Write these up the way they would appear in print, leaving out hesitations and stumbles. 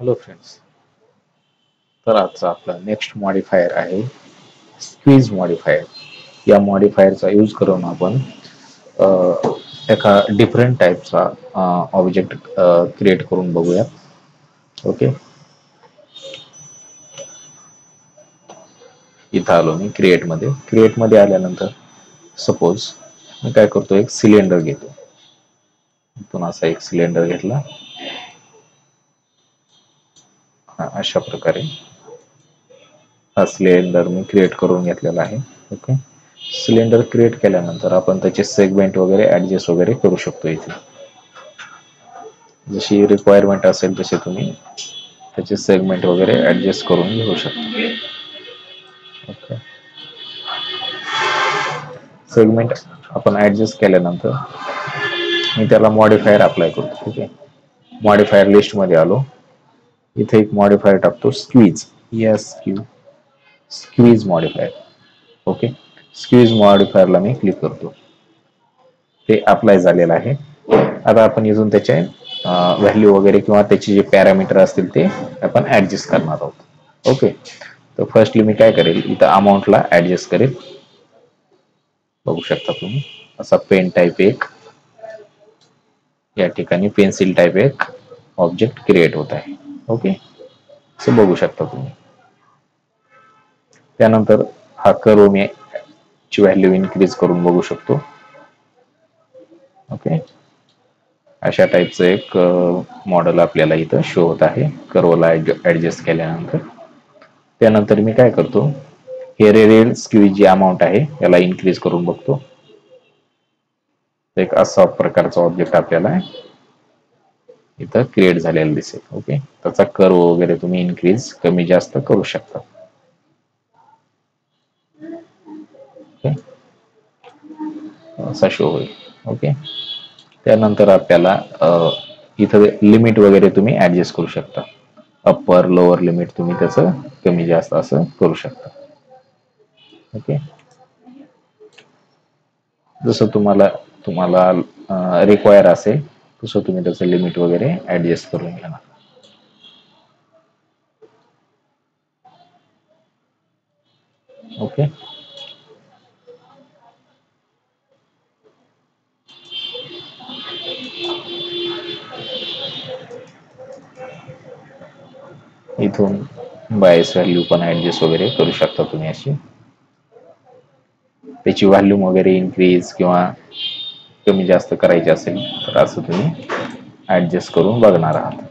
Hello friends. तर आजचा आपला नेक्स्ट मॉडिफायर आहे स्क्वीज मॉडिफायर. या मॉडिफायरचा यूज करून आपण एका डिफरंट टाईपचा ऑब्जेक्ट क्रिएट करून बघूया. ओके, इथं आलो मी क्रिएटमध्ये आल्यानंतर सपोज मी काय करतो, एक सिलेंडर घेतो. इथून असा एक सिलेंडर घेतला. अशा प्रकारे हा सिलेंडर मी क्रिएट करून घेतलेला आहे. ओके, सिलेंडर क्रिएट केल्यानंतर आपण त्याचे सेगमेंट वगैरे ऍडजस्ट वगैरे करू शकतो. इथे जशी रिक्वायरमेंट असेल तसे तुम्ही त्याचे सेगमेंट वगैरे ऍडजस्ट करून घेऊ शकता. ओके, सेगमेंट आपण ऍडजस्ट केल्यानंतर मी त्याला मॉडिफायर अप्लाय करतो. ठीक आहे, मॉडिफायर लिस्ट मध्ये आलो. इथे एक मॉडिफायर टाकतो squeeze. Squeeze modifier. Okay, squeeze मॉडिफायरला मी क्लिक करतो. ते अप्लाय झालेलं आहे. आता आपण इथून त्याचे व्हॅल्यू वगैरे किंवा त्याचे जे पॅरामीटर असतील ते आपण ऍडजस्ट करणार आहोत. ओके, तर फर्स्टली मी काय करेल, इथं अमाऊंटला ऍडजस्ट करेल. बघू शकता तुम्ही असा पेन टाईप एक, या ठिकाणी पेन्सिल टाईप एक ऑब्जेक्ट क्रिएट होत आहे. ओके, असं बघू शकता तुम्ही. त्यानंतर हा कर्व मी ची व्हॅल्यू इन्क्रीज करून बघू शकतो. ओके, अशा टाईपचं एक मॉडेल आपल्याला इथं शो होत आहे कर्वला ऍडजस्ट केल्यानंतर. त्यानंतर मी काय करतो, हे रेडियल स्क्वीज जी अमाऊंट आहे याला इन्क्रीज करून बघतो. एक असा प्रकारचा ऑब्जेक्ट आपल्याला इथं क्रिएट झालेला दिसेल. ओके, त्याचा कर्व वगैरे तुम्ही इन्क्रीज कमी जास्त करू शकता. ओके, असा शो होईल. ओके, त्यानंतर आपल्याला इथं लिमिट वगैरे तुम्ही ऍडजस्ट करू शकता. अप्पर लोअर लिमिट तुम्ही त्याचं कमी जास्त असं करू शकता. ओके, जसं तुम्हाला रिक्वायर असेल तसं तुम्ही त्याचं लिमिट वगैरे ऍडजस्ट करून घ्या. ओके, इथून बायस व्हॅल्यू पण ऍडजस्ट वगैरे करू शकता तुम्ही. अशी त्याची व्हॉल्यूम वगैरे इन्क्रीज किंवा कमी जास्त करायची असेल तर असं तुम्ही ऍडजस्ट करून बघणार आहात.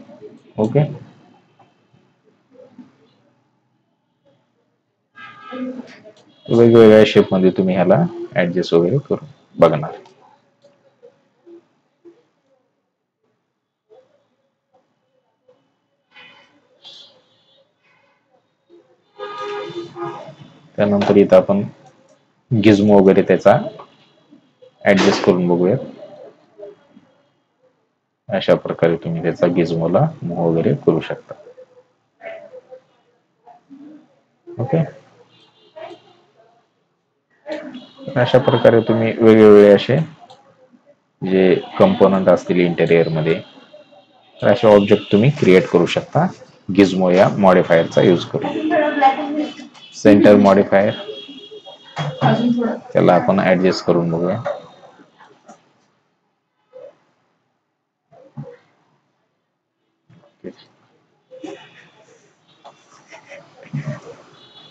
ओके, वेगवेगळ्या शेप मध्ये तुम्ही ह्याला ऍडजस्ट वगैरे करून बघणार. त्यानंतर इथं आपण गिझमो वगैरे त्याचा ऍडजस्ट करून बघूयात. अशा प्रकारे तुम्ही त्याचा गिझमोला मूव्ह वगैरे करू शकता. ओके, अशा प्रकारे तुम्ही वेगवेगळे असे जे कंपोनंट असतील इंटेरियर मध्ये असे ऑब्जेक्ट तुम्ही क्रिएट करू शकता गिझमो या मॉडिफायरचा यूज करून. सेंटर मॉडिफायर त्याला आपण ऍडजस्ट करून बघूया.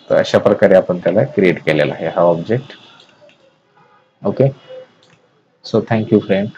तर अशा प्रकारे आपण त्याला क्रिएट केलेला आहे हा object. Okay, so thank you friend.